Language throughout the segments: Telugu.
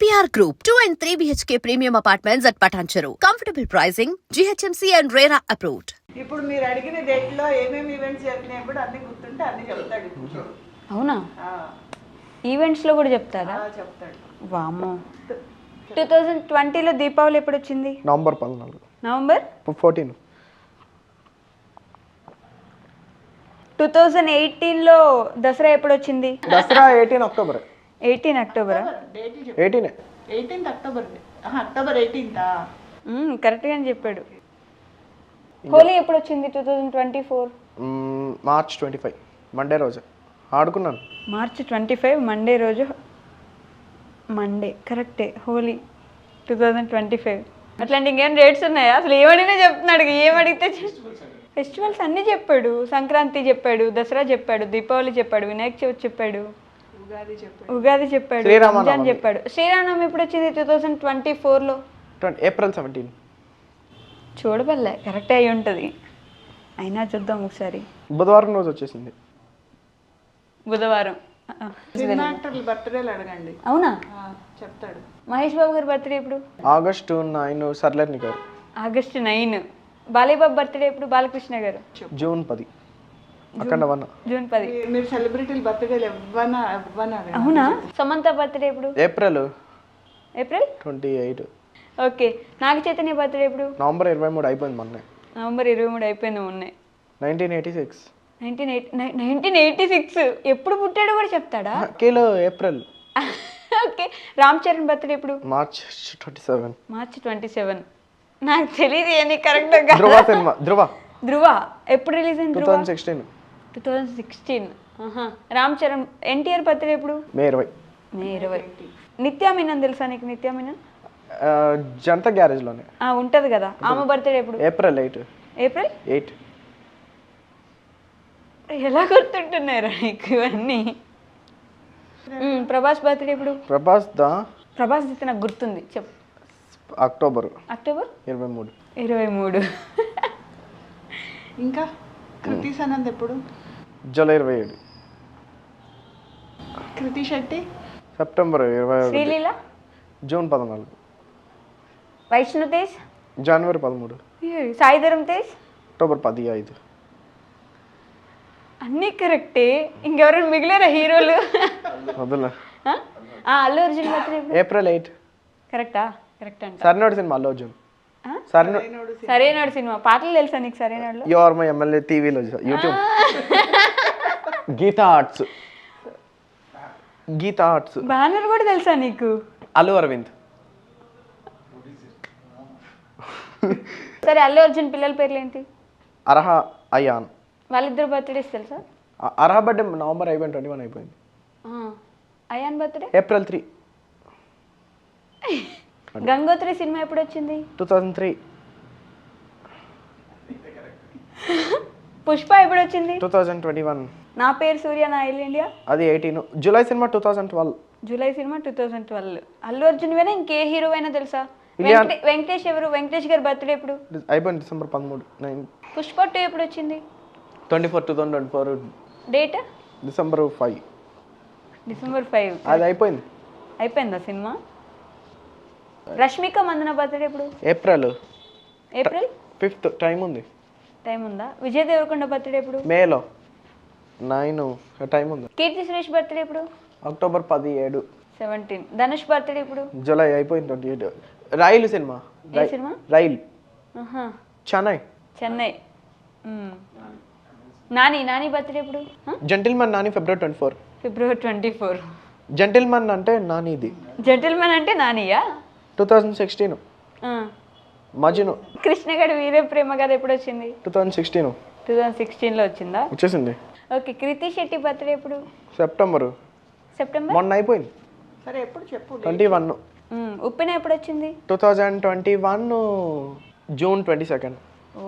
EPR Group, 2 and 3 BHK premium apartments at Patancheru. Comfortable pricing, GHMC and RERA approved. ఇప్పుడు మీరు అడిగిన డేట్లో ఏమేమి ఈవెంట్స్ జరిగినాయి కూడా అన్ని గుర్తుంటే అన్ని చెప్తాడు. అవునా? ఈవెంట్స్లో కూడా చెప్తారా? చెప్తాడు. వామ్మో. 2020లో దీపావళి ఎప్పుడు వచ్చింది? నవంబర్ 14. నవంబర్ 14. 2018లో దసరా ఎప్పుడు వచ్చింది? Dasara 18 October. 18 అక్టోబరా? 18th October. October 18th. కరెక్ట్గానే చెప్పాడు. హోలీ ఎప్పుడు వచ్చింది? 2024 మార్చ్ 25 మండే రోజు ఆడుకున్నాను. మార్చ్ 25 మండే రోజు. మండే కరెక్టే. హోలీ 2025. అట్లాంటి ఇంకేం డేట్స్ ఉన్నాయా? అసలు ఏమడిగినా చెప్తున్నాడు. ఏమడిగితే ఫెస్టివల్స్ అన్నీ చెప్పాడు. సంక్రాంతి చెప్పాడు, దసరా చెప్పాడు, దీపావళి చెప్పాడు, వినాయక చవితి చెప్పాడు, ఉగాది చెప్పాడు, రంజాన్ చెప్పాడు. శ్రీరామనవమి ఎప్పుడు వచ్చింది? 2024లో ఏప్రిల్ 17. చూడబల్లే కరెక్టే అయి ఉంటుంది. అయినా చూద్దాం ఒకసారి. బుధవారం రోజు వచ్చేసింది. బుధవారం. సినిమా యాక్టర్ల బర్త్డేలు అడగండి. అవునా? చెప్తాడు. మహేష్ బాబు గారి బర్త్డే ఎప్పుడు? ఆగస్టు 9 సర్లేని గారు. ఆగస్టు 9. బాలయ్య బాబు బర్త్డే ఎప్పుడు? బాలకృష్ణ గారు. జూన్ 10. అక్కడ జూన్ 10. మీరు సెలబ్రిటీల బర్త్డేలు ఇవ్వనా? అవునా? సమంత బర్త్డే ఎప్పుడు? April 28. 28. Okay. Naga Chaitanya birthday ఎప్పుడు? నవంబర్ 23 అయిపోయింది మొన్నే. నవంబర్ 23 అయిపోయింది మొన్నే. 1986. 1986 ఎప్పుడు పుట్టాడో కూడా చెప్తాడా? Kilo April. Okay. Ram Charan birthday ఎప్పుడు? మార్చ్ 27. మార్చ్ 27. నాకు తెలియదు ఏంది కరెక్ట్గా. ధృవ ఎప్పుడు రిలీజ్ అయింది? 2016. 2016. రామ్ చరణ్. ఎన్టీఆర్ బర్త్డే ఎప్పుడు? మే 20. మే 20. నిత్యా మీనన్ తెలుసా నీకు? నిత్యా మీనన్ జనతా గ్యారేజ్ లోనే ఉంటది కదా. ఆమె బర్త్డే ఎప్పుడు? ఏప్రిల్ 8. ఏప్రిల్ 8. ఎలా గుర్తుంటున్నారా నీకు ఇవన్నీ? ప్రభాస్ బర్త్డే ఎప్పుడు? ప్రభాస్ అయితే నాకు గుర్తుంది. చెప్పు. అక్టోబర్ 23. 23. ఇంకా కృతి సనంద్ ఎప్పుడు? July 27. Kriti Shetty September 21. Sreeleela June 14. Vaishnav Tej జనవరి 13. సాయిధరం తేజ్ అక్టోబర్ 15. అన్నీ కరెక్టే. ఇంకెవరైనా మిగిలేరా హీరోలు? వద్దులే. అల్లు అర్జున్ బర్త్డే ఎప్పుడు? ఏప్రిల్ 8. కరెక్టా? కరెక్ట్ అంట. సరైనోడు సినిమా అల్లు అర్జున్. సరైనోడు సినిమా. పాటలు తెలుసా నీకు? Sarrainodu you are my MLA టీవీలో యూట్యూబ్. గీతా ఆర్ట్స్ బ్యానర్ కూడా తెలుసా నీకు? అల్లు అరవింద్. సరే, అల్లు అర్జున్ పిల్లల పేర్లు ఏంటి? అర్హ, అయాన్. వాళ్ళిద్దరు బర్త్డేస్ తెలుసా? అర్హ బర్త్డే నవంబర్ 21 అయిపోయింది. Ayaan birthday April 3. Gangotri cinema ఎప్పుడు వచ్చింది? 2003. పుష్ప ఎప్పుడు వచ్చింది? 2021. నా పేరు సూర్య నా ఇల్లు ఇండియా అది 18. జూలై సినిమా 2012. జూలై సినిమా 2012. అల్లు అర్జున్ వేనా ఇంకే హీరో అయినా తెలుసా? వెంకటేష్ ఎవరు? వెంకటేష్ గారి బర్త్డే ఎప్పుడు? అయిపోయింది డిసెంబర్ 13. పుష్ప 2 ఎప్పుడు వచ్చింది? 2024. డేట్? డిసెంబర్ 5. డిసెంబర్ 5. అది అయిపోయిందా సినిమా? రష్మిక మందన బర్త్డే ఎప్పుడు? ఏప్రిల్ 5. టైం ఉందా? విజయ్ దేవరకొండ బర్త్డే ఎప్పుడు? మేలో 9. టైం ఉంది. కీర్తి సురేష్ బర్త్డే ఎప్పుడు? అక్టోబర్ 17. 17. ధనుష్ బర్త్డే ఎప్పుడు? జూలై అయిపోయింది 28. రైలు cinema. Rail. Chennai. Nani birthday ఎప్పుడు? Gentleman Nani February 24. February 24. Gentleman అంటే నానిది. జెంటిల్మన్ అంటే నానియా? 2016. మజ్ను. కృష్ణగడి వీరే ప్రేమ కథ ఎప్పుడు వచ్చింది? 2016. 2016లో వచ్చిందా? వచ్చేసింది. ఓకే. కృతి శెట్టి బర్త్డే ఎప్పుడు? సెప్టెంబర్. మొన్న అయిపోయింది. సరే, ఎప్పుడు చెప్పు. 21. ఉప్పెన ఎప్పుడు వచ్చింది? 2021 జూన్ 22. ఓ.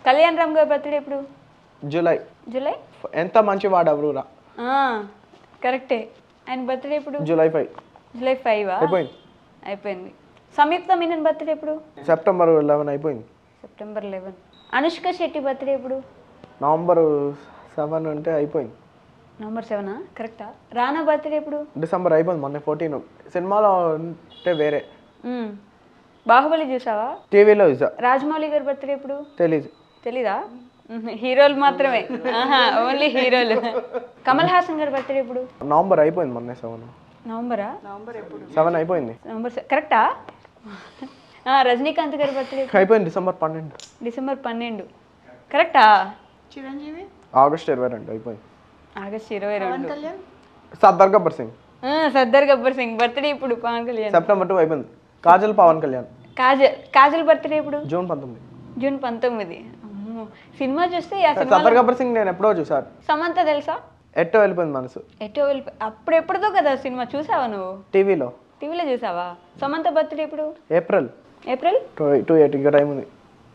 కళ్యాణ్ రామ్ గారి బర్త్డే ఎప్పుడు? జూలై. ఎంత మంచి వాడవరురా. కరెక్టే. ఆయన బర్త్డే ఎప్పుడు? జూలై 5. జూలై 5. అయిపోయింది. సంయుక్త మీనన్ బర్త్డే ఎప్పుడు? సెప్టెంబర్ 11 అయిపోయింది. సెప్టెంబర్ 11. అనుష్క శెట్టి బర్త్డే ఎప్పుడు? నవంబర్ 7 అంటే అయిపోయింది. నవంబర్ 7 కరెక్టా? రానా బర్త్డే ఎప్పుడు? డిసెంబర్ అయిపోయింది మొన్న 14. సినిమాలో అంటే వేరే. బాహుబలి చూసావా? టీవీలో చూసా. రాజమౌళి గారి బర్త్డే ఎప్పుడు? తెలీదా? హీరోలు మాత్రమే, ఓన్లీ హీరోలు. కమల్ హాసన్ గారి బర్త్డే ఎప్పుడు? నవంబర్ అయిపోయింది మొన్న 7. నవంబరా? 7 అయిపోయింది. నవంబర్ కరెక్టా? రజనీకాంత్ గారి బర్త్డే అయిపోయింది డిసెంబర్ 12. డిసెంబర్ 12 కరెక్టా? చిరంజీవి ఆగస్ట్ 22 అయిపోయింది. ఆగస్ట్ 22. కళ్యాణ్ సర్దార్ గబ్బర్ సింగ్. సర్దార్ గబ్బర్ సింగ్ బర్త్డే ఇప్పుడు. పవన్ కళ్యాణ్ సెప్టెంబర్ 2 అయిపోయింది. కాజల్ పవన్ కళ్యాణ్. కాజల్ బర్త్డే ఇప్పుడు? జూన్ 19. జూన్ 19. అమ్మో, సినిమా చూస్తే సర్దార్ గబ్బర్ సింగ్ నేను ఎప్పుడో చూసాను. సమంత తెలుసా? ఎట్టో వెళ్ళిపోయింది మనసు. ఎటో వెళ్ళి అప్పుడెప్పుడుదో కదా సినిమా, చూసావా నువ్వు? టీవీలో చూసావా? సమంత బర్త్డే ఇప్పుడు? April April 28. ఇంకా టైం ఉంది.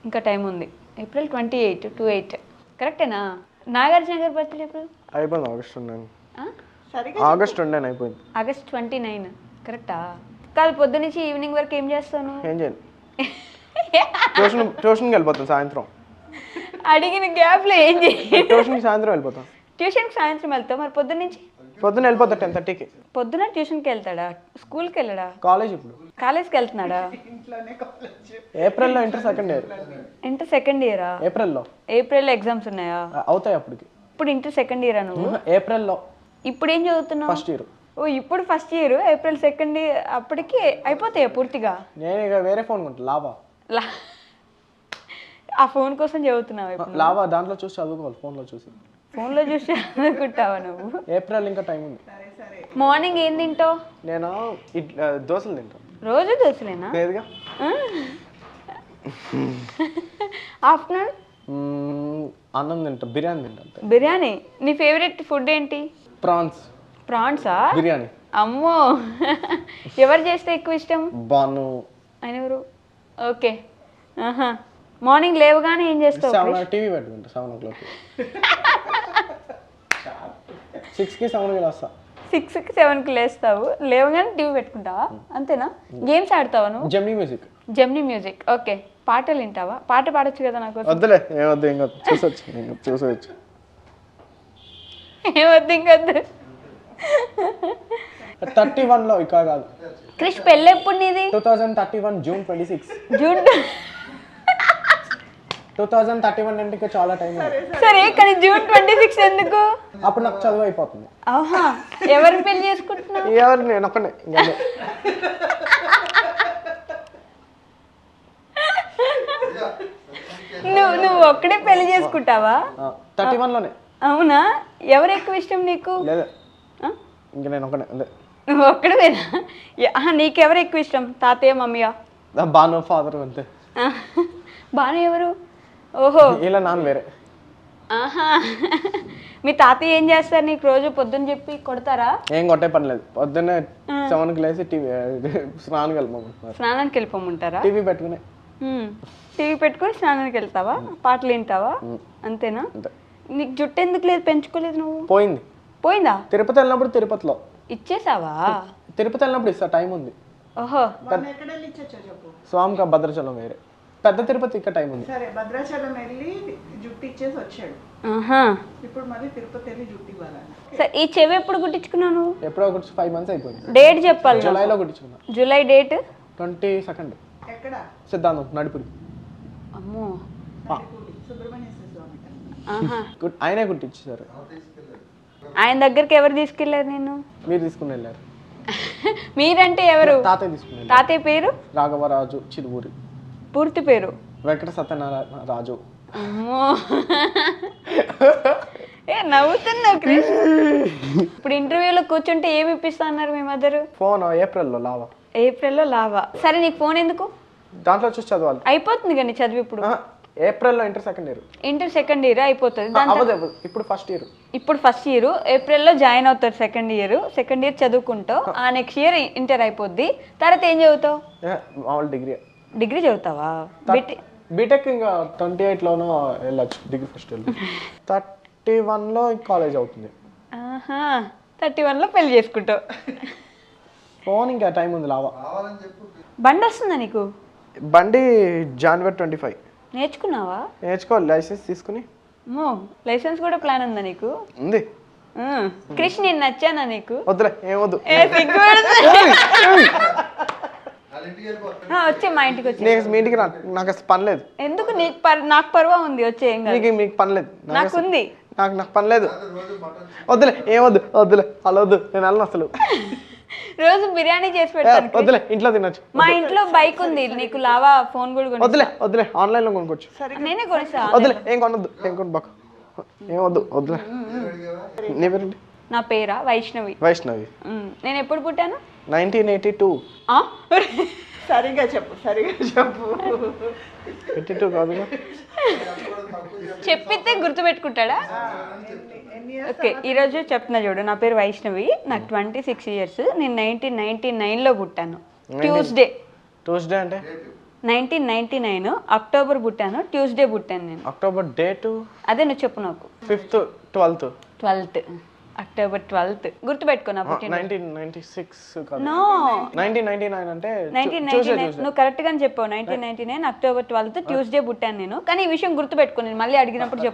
ఇంకా టైం ఉంది. ఏప్రిల్ 28 కరెక్టేనా? నాగార్జున గారి బర్త్డే ఎప్పుడు? అయిపోయింది ఆగస్ట్ 29. సరిగా ఆగస్ట్ 29 అయిపోయింది. ఆగస్ట్ 29 కరెక్టా? కాదు, పొద్దు నుంచి ఈవినింగ్ వరకు ఏం చేస్తాను? ఏం చేయాలి? ట్యూషన్కి వెళ్ళిపోతాను సాయంత్రం. అడిగిన గ్యాప్లో ఏం చేయాలి? ట్యూషన్కి సాయంత్రం వెళ్ళిపోతాం. ట్యూషన్కి సాయంత్రం వెళ్తావు, మరి పొద్దు నుంచి? పొద్దున్న వెళ్ళిపోతా 10:30కి. పొద్దున ట్యూషన్కి వెళ్తాడా? స్కూల్కి వెళ్ళడా? కాలేజ్ ఇప్పుడు. కాలేజ్కి వెళ్తున్నాడా? ఏప్రిల్లో inter second year. Inter second ఇయరా? ఏప్రిల్లో ఎగ్జామ్స్ ఉన్నాయా? అవుతాయి అప్పటికి. ఇప్పుడు ఇంటర్ సెకండ్ ఇయరా నువ్వు? ఏప్రిల్లో. ఇప్పుడు ఏం చదువుతున్నావు? First year. ఓ, ఇప్పుడు first year, April second year అప్పటికి అయిపోతాయా పూర్తిగా? నేను ఇక వేరే ఫోన్ కొంటా, లావా. ఆ ఫోన్ కోసం చదువుతున్నావు? లావా దాంట్లో చూసి చదువుకోవాలి, ఫోన్లో చూసి. ఫోన్లో చూసి చదువుకుంటావా నువ్వు? ఏప్రిల్ ఇంకా టైం ఉంది. మార్నింగ్ ఏం తింటావు? నేను దోశలు తింటాను. రోజు దోశలేనా? లేదుగా. ఆఫ్టర్నూన్ అన్నం తింటా, బిర్యానీ తింటా. బిర్యానీ. నీ ఫేవరెట్ ఫుడ్ ఏంటి? ప్రాన్సా? బిర్యానీ. అమ్మో, ఎవరు చేస్తే ఎక్కువ ఇష్టం? బాను. ఆయన ఎవరు? ఓకే. మార్నింగ్ లేవగానే ఏం చేస్తావు? టీవీ పెట్టుకుంటా 7 o'clock. 6కి 7కి వస్తా. 6కి 7కి లేస్తావు, లేవగానే టీవీ పెట్టుకుంటావా? అంతేనా? గేమ్స్ ఆడతావా నువ్వు? Gemini music. ఓకే. పాటలు వింటావా? పాట పాడొచ్చు కదా నాకు? వద్దులే, ఏమొద్దు, ఇంకా చూసొచ్చు. ఏమొద్దు, ఇంకొద్దు. 31లో ఇక కాదు. క్రిష్ పెళ్ళి ఎప్పుడు నీది? 2031 జూన్ 26. జూన్ 2031 అంటే ఇంకా చాలా టైం ఉంది. సరే, కానీ జూన్ 26 ఎందుకు? అప్పుడు నాకు చదువు అయిపోతుంది. ఆహా, ఎవరిని పెళ్లి చేసుకుంటున్నావు? ఎవరు? నేను ఒక్కనే. నువ్వు ఒక్కడే పెళ్లి చేసుకుంటావా? 31లోనే. అవునా? ఎవరు ఎక్కువ ఇష్టం నీకు? లేదు, ఇంక నేను ఒక్కనే. నువ్వు ఒక్కడేనా? నీకెవరు ఎక్కువ ఇష్టం? తాతయ్య, మమ్మీయా? బాను ఫాదర్ అంతే. బాను ఎవరు? ఓహో, ఇలా నాన్న వేరే. ఆహా, మీ తాతయ్య ఏం చేస్తారు నీకు? రోజు పొద్దున్న చెప్పి కొడతారా? ఏం కొట్టే పని లేదు. పొద్దున్నే 7కి లేసి స్నానానికి వెళ్ళిపోమంటారా? టీవీ పెట్టుకుని స్నానానికి వెళ్తావా? పాటలు వింటావా? అంతేనా? నీకు జుట్టు ఎందుకు లేదు? పెంచుకోలేదు నువ్వు? పోయిందా? తిరుపతి వెళ్ళినప్పుడు తిరుపతిలో ఇచ్చేసావా? తిరుపతి వెళ్ళినప్పుడు ఇస్తా, టైం ఉంది. ఓహో, ఎక్కడ వెళ్ళి ఇచ్చొచ్చో చెప్పు. స్వామిక భద్రాచలం వేరే, పెద్ద తిరుపతి ఇక్కడ టైం ఉంది. సరే, భద్రాచలం వెళ్ళి జుట్టు ఇచ్చేసి వచ్చాడు. ఇప్పుడు మళ్ళీ తిరుపతి వెళ్ళి జుట్టు ఇవ్వాలని. సరే, ఈ చెవి ఎప్పుడు కుట్టించుకున్నాను? ఎప్పుడో 5 months అయిపోయింది. డేట్ చెప్పాలి. జూలైలో కుట్టించుకున్నా. July date 22nd. ఎక్కడ? సిద్ధాంతం నడిపురి. అమ్మో, సుబ్రహ్మణ్య స్వామి. ఆయనే కుట్టించారు. ఆయన దగ్గరికి ఎవరు తీసుకెళ్లారు? నేను. మీరు తీసుకుని వెళ్ళారు. మీరంటే ఎవరు? తాతయ్య తీసుకుని. తాతయ్య పేరు? రాఘవరాజు చిలువూరి. పూర్తి పేరు? వెంకట సత్యనారాయణ రాజు. అమ్మో, నవ్వుతున్నావు క్రిష్. ఇప్పుడు ఇంటర్వ్యూలో కూర్చుంటే ఏమి ఇప్పిస్తా అన్నారు మీ మదర్? ఫోన్ ఏప్రిల్లో లావా. ఏప్రిల్లో లావా. సరే, నీకు ఫోన్ ఎందుకు? దాంట్లో చూసి చదవాలి. అయిపోతుంది కానీ చదివి. ఇప్పుడు ఏప్రిల్లో inter second year. Inter second year అయిపోతుంది. ఇప్పుడు ఫస్ట్ ఇయర్. ఇప్పుడు ఫస్ట్ ఇయర్. ఏప్రిల్లో జాయిన్ అవుతారు సెకండ్ ఇయర్. సెకండ్ ఇయర్ చదువుకుంటావు. ఆ నెక్స్ట్ ఇయర్ ఇంటర్ అయిపోద్ది. తర్వాత ఏం చదువుతావు? మామూలు డిగ్రీ చదువుతావా? బీటెక్ ఇంకా 28లోనో వెళ్ళచ్చు. Degree first year. 31లో కాలేజ్ అవుతుంది. 31లో పెళ్లి చేసుకుంటావు. ఫోన్ ఇంకా టైం ఉంది. లావా. బండి వస్తుందా నీకు? బండి January 25. నేర్చుకున్నావా? నేర్చుకోవాలి, లైసెన్స్ తీసుకుని. లైసెన్స్ కూడా ప్లాన్ ఉందా నీకు? ఉంది. క్రిష్ నేను నచ్చానా నీకు? వద్దులే ఏమొద్దు. ఏ సిగ్గు పడుతుంది. వచ్చే మా ఇంటికి వచ్చి నేను మీ ఇంటికి నాకు అసలు పని లేదు. ఎందుకు నీకు నాకు పర్వా ఉంది వచ్చే ఏం కాదు. మీకు పని లేదు. నాకుంది. నాకు పని లేదు. వద్దులే ఏమొద్దు. వద్దులే అలా వద్దు. నేను వెళ్ళను అసలు. రోజు బిర్యానీ చేసి పెడతాను. వద్దులే ఇంట్లో తినొచ్చు. మా ఇంట్లో బైక్ ఉంది, నీకు లావా ఫోన్ కూడా కొనిస్తా. వద్దులే ఆన్లైన్ లో కొనుక్కోవచ్చు. నేనే కొనిస్తా. వద్దులే ఏం కొనొద్దు. ఏం కొను బాక ఏమొద్దు. వద్దులే. నీ పేరేంటి? నా పేరా వైష్ణవి. వైష్ణవి. నేను ఎప్పుడు పుట్టాను? 1982. సరిగా చెప్పు 82 కాదుగా. చెప్పితే గుర్తుపెట్టుకుంటాడా? ఓకే, ఈరోజు చెప్తున్నా చూడు. నా పేరు వైష్ణవి, నాకు 26 years. నేను 1999లో పుట్టాను. ట్యూస్డే అంటే 1999 అక్టోబర్ పుట్టాను. ట్యూస్డే పుట్టాను నేను. అక్టోబర్ డేటు అదే నువ్వు చెప్పు నాకు. 5th 12th 12th October 12th గుర్తుపెట్టుకో నా పుట్టిన. 1996 కాదు. నో 1999 అంటే 1999 నువ్వు కరెక్ట్ గానే చెప్పావు. 1999 అక్టోబర్ 12th ట్యూస్డే పుట్టాను నేను. కానీ ఈ విషయం గుర్తుపెట్టుకో, నేను మళ్ళీ అడిగినప్పుడు చెప్పు.